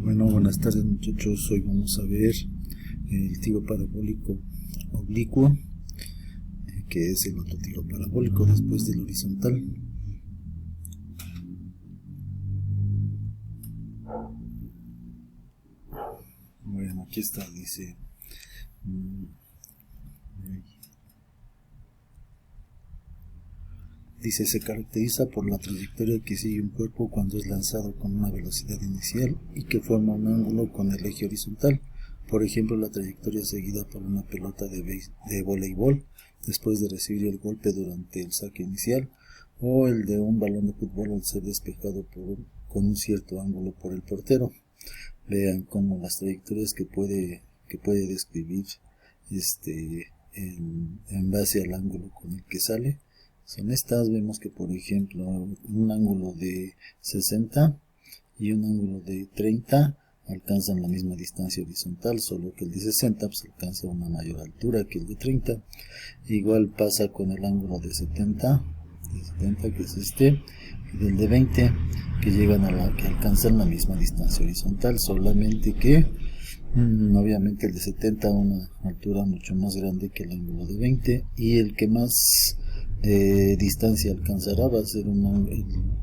Bueno, buenas tardes muchachos, hoy vamos a ver el tiro parabólico oblicuo, que es el otro tiro parabólico después del horizontal. Bueno, aquí está, dice, se caracteriza por la trayectoria que sigue un cuerpo cuando es lanzado con una velocidad inicial y que forma un ángulo con el eje horizontal. Por ejemplo, la trayectoria seguida por una pelota de voleibol después de recibir el golpe durante el saque inicial, o el de un balón de fútbol al ser despejado con un cierto ángulo por el portero. Vean cómo las trayectorias que puede describir en base al ángulo con el que sale son estas. Vemos que, por ejemplo, un ángulo de 60 y un ángulo de 30 alcanzan la misma distancia horizontal, solo que el de 60 pues, alcanza una mayor altura que el de 30. Igual pasa con el ángulo de 70 que es este, y del de 20, que llegan que alcanzan la misma distancia horizontal, solamente que obviamente el de 70 a una altura mucho más grande que el ángulo de 20, y el que más distancia alcanzará va a ser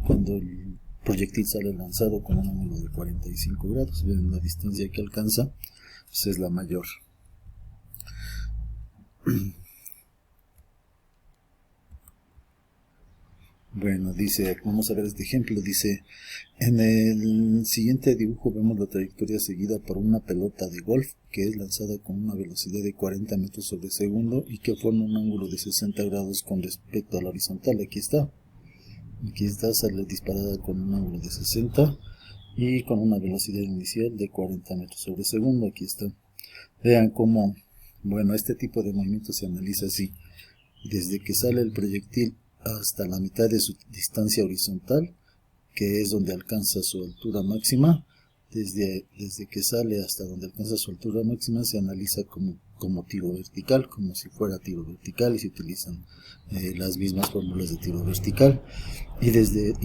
cuando el proyectil sale lanzado con un ángulo de 45 grados. Ven, la distancia que alcanza pues es la mayor. Bueno, dice, vamos a ver este ejemplo. Dice, en el siguiente dibujo vemos la trayectoria seguida por una pelota de golf que es lanzada con una velocidad de 40 metros sobre segundo y que forma un ángulo de 60 grados con respecto a la horizontal. Aquí está, sale disparada con un ángulo de 60 y con una velocidad inicial de 40 metros sobre segundo. Aquí está. Vean cómo, bueno, este tipo de movimiento se analiza así: desde que sale el proyectil hasta la mitad de su distancia horizontal, que es donde alcanza su altura máxima. Desde que sale hasta donde alcanza su altura máxima se analiza como tiro vertical, como si fuera tiro vertical, y se utilizan las mismas fórmulas de tiro vertical. Y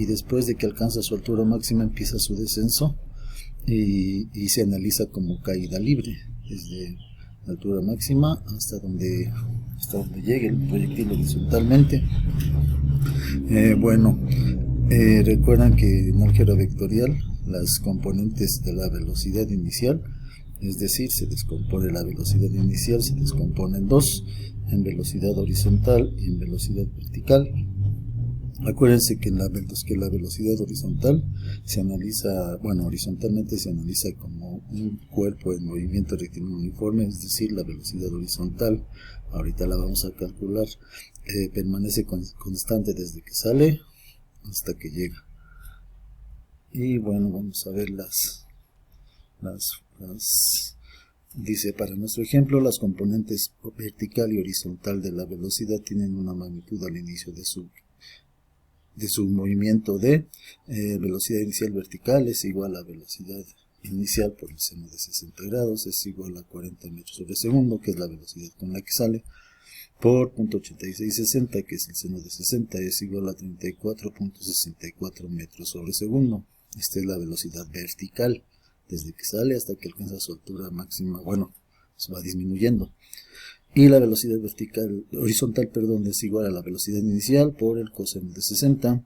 después de que alcanza su altura máxima empieza su descenso y se analiza como caída libre, desde la altura máxima hasta donde llegue el proyectil horizontalmente. Recuerdan que en álgebra vectorial las componentes de la velocidad inicial, es decir, se descompone la velocidad inicial, se descompone en dos, en velocidad horizontal y en velocidad vertical. Acuérdense que la velocidad horizontal se analiza, horizontalmente se analiza como un cuerpo en movimiento rectilíneo uniforme, es decir, la velocidad horizontal, ahorita la vamos a calcular, permanece constante desde que sale hasta que llega. Y bueno, vamos a ver dice, para nuestro ejemplo, las componentes vertical y horizontal de la velocidad tienen una magnitud al inicio de su movimiento de velocidad inicial vertical es igual a velocidad inicial por el seno de 60 grados es igual a 40 metros sobre segundo, que es la velocidad con la que sale, por .8660, que es el seno de 60, es igual a 34.64 metros sobre segundo. Esta es la velocidad vertical, desde que sale hasta que alcanza su altura máxima. Se va disminuyendo. Y la velocidad horizontal, es igual a la velocidad inicial por el coseno de 60,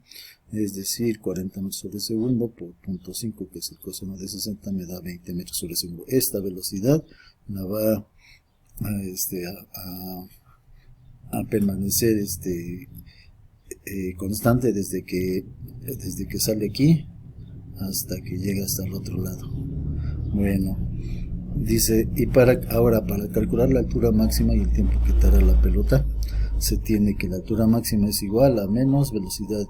es decir, 40 metros sobre segundo por 0.5, que es el coseno de 60, me da 20 metros sobre segundo. Esta velocidad la va a permanecer constante desde que sale aquí hasta que llega hasta el otro lado. Bueno, dice, y para calcular la altura máxima y el tiempo que tarda la pelota, se tiene que la altura máxima es igual a menos velocidad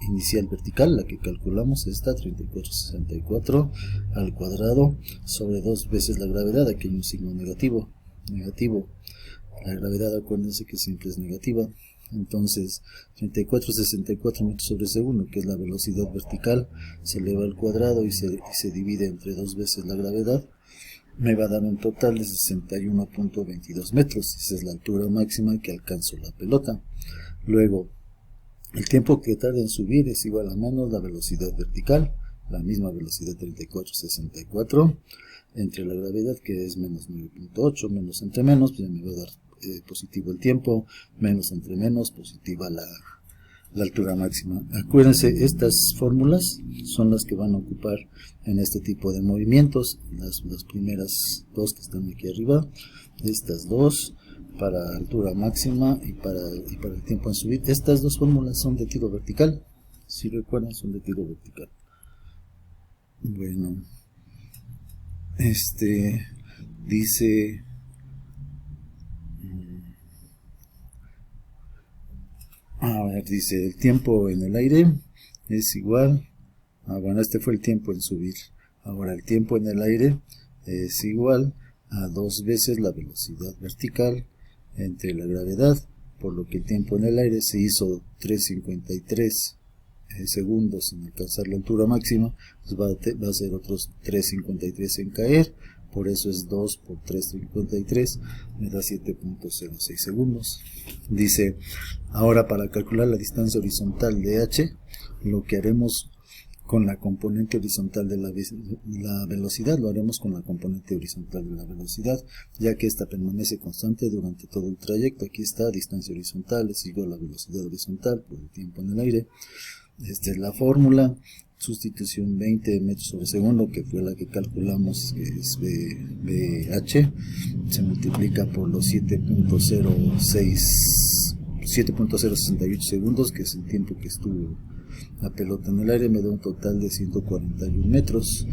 inicial vertical, la que calculamos, esta 3464 al cuadrado, sobre 2 veces la gravedad. Aquí hay un signo negativo. La gravedad, acuérdense que siempre es negativa. Entonces 3464 metros sobre segundo, que es la velocidad vertical, se eleva al cuadrado y se divide entre 2 veces la gravedad, me va a dar un total de 61.22 metros. Esa es la altura máxima que alcanzó la pelota. Luego, el tiempo que tarda en subir es igual a menos la velocidad vertical, la misma velocidad 34,64, entre la gravedad que es menos 9.8, menos entre menos, pues ya me va a dar positivo el tiempo, menos entre menos, positiva la altura máxima. Acuérdense, estas fórmulas son las que van a ocupar en este tipo de movimientos, las primeras dos que están aquí arriba, estas dos para altura máxima y para el tiempo en subir. Estas dos fórmulas son de tiro vertical, si recuerdan, son de tiro vertical. Bueno, dice dice el tiempo en el aire es igual bueno, este fue el tiempo en subir. Ahora el tiempo en el aire es igual a 2 veces la velocidad vertical entre la gravedad, por lo que el tiempo en el aire se hizo 3,53 segundos en alcanzar la altura máxima, pues va a ser otros 3,53 en caer, por eso es 2 por 3,53, me da 7.06 segundos. Dice, ahora para calcular la distancia horizontal de h, lo que haremos con la componente horizontal de la velocidad, lo haremos con la componente horizontal de la velocidad, ya que esta permanece constante durante todo el trayecto. Aquí está, distancia horizontal es igual a la velocidad horizontal por el tiempo en el aire. Esta es la fórmula, sustitución 20 metros sobre segundo, que fue la que calculamos, que es BH, se multiplica por los 7.068 segundos, que es el tiempo que estuvo la pelota en el aire, me da un total de 141 metros.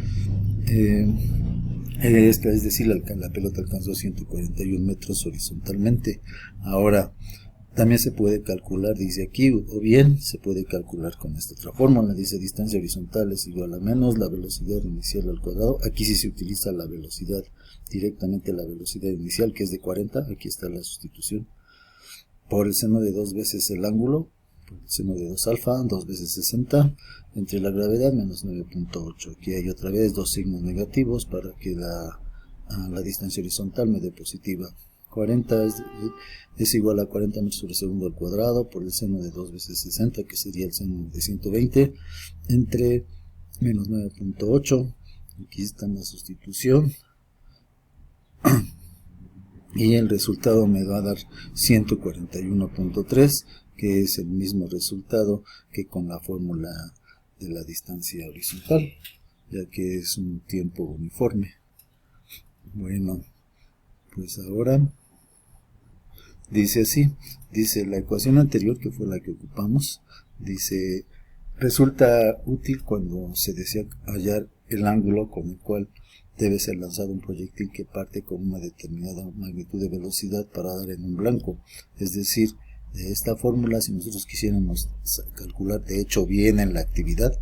Es decir, la pelota alcanzó 141 metros horizontalmente. Ahora, también se puede calcular, dice aquí, o bien se puede calcular con esta otra fórmula, dice distancia horizontal es igual a menos la velocidad inicial al cuadrado. Aquí sí se utiliza la velocidad, directamente la velocidad inicial, que es de 40, aquí está la sustitución, por el seno de 2 veces el ángulo, por el seno de 2 alfa, 2 veces 60, entre la gravedad menos 9.8. Aquí hay otra vez dos signos negativos para que la distancia horizontal me dé positiva. 40 es igual a 40 metros sobre segundo al cuadrado por el seno de 2 veces 60, que sería el seno de 120, entre menos 9.8. Aquí está la sustitución. Y el resultado me va a dar 141.3, que es el mismo resultado que con la fórmula de la distancia horizontal, ya que es un tiempo uniforme. Bueno, pues ahora dice así, dice la ecuación anterior, que fue la que ocupamos, dice, resulta útil cuando se desea hallar el ángulo con el cual debe ser lanzado un proyectil que parte con una determinada magnitud de velocidad para dar en un blanco. Es decir, de esta fórmula, si nosotros quisiéramos calcular, de hecho viene en la actividad,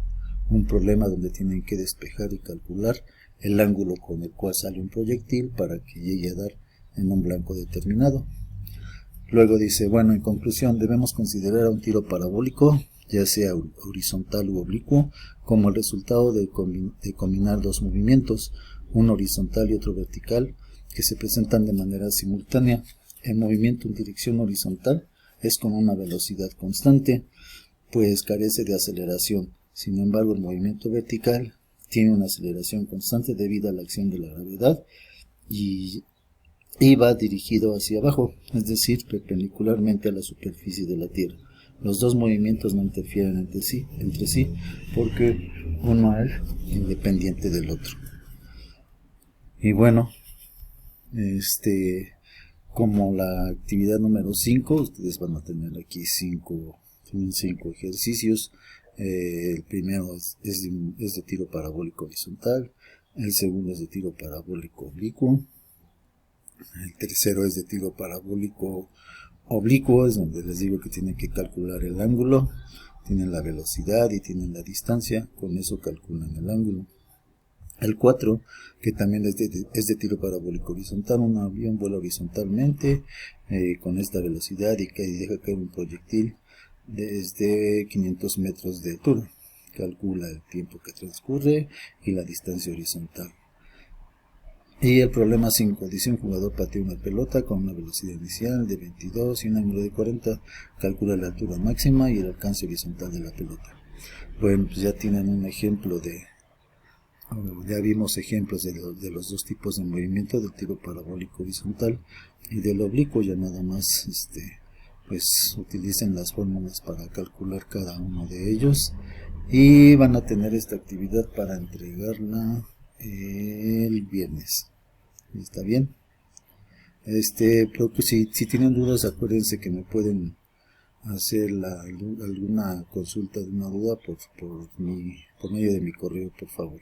un problema donde tienen que despejar y calcular el ángulo con el cual sale un proyectil para que llegue a dar en un blanco determinado. Luego dice, bueno, en conclusión, debemos considerar a un tiro parabólico, ya sea horizontal u oblicuo, como el resultado de combinar dos movimientos, uno horizontal y otro vertical, que se presentan de manera simultánea. El movimiento en dirección horizontal es con una velocidad constante, pues carece de aceleración. Sin embargo, el movimiento vertical tiene una aceleración constante debido a la acción de la gravedad y va dirigido hacia abajo, es decir, perpendicularmente a la superficie de la Tierra. Los dos movimientos no interfieren entre sí, porque uno es independiente del otro. Y bueno, como la actividad número 5, ustedes van a tener aquí 5 ejercicios. El primero es de tiro parabólico horizontal, el segundo es de tiro parabólico oblicuo, el tercero es de tiro parabólico oblicuo, es donde les digo que tienen que calcular el ángulo, tienen la velocidad y tienen la distancia, con eso calculan el ángulo. El 4, que también es de tiro parabólico horizontal, un avión vuela horizontalmente con esta velocidad y deja caer un proyectil desde 500 metros de altura. Calcula el tiempo que transcurre y la distancia horizontal. Y el problema 5, dice un jugador patea una pelota con una velocidad inicial de 22 y un ángulo de 40, calcula la altura máxima y el alcance horizontal de la pelota. Bueno, pues ya tienen un ejemplo de Ya vimos ejemplos de los dos tipos de movimiento, del tiro parabólico horizontal y del oblicuo. Ya nada más pues utilicen las fórmulas para calcular cada uno de ellos, y van a tener esta actividad para entregarla el viernes. ¿Está bien? Pero pues, si tienen dudas, acuérdense que me pueden hacer alguna consulta de una duda por medio de mi correo, por favor.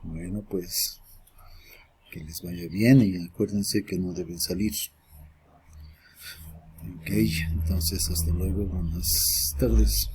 Bueno, pues que les vaya bien, y acuérdense que no deben salir. Ok, entonces hasta luego, buenas tardes.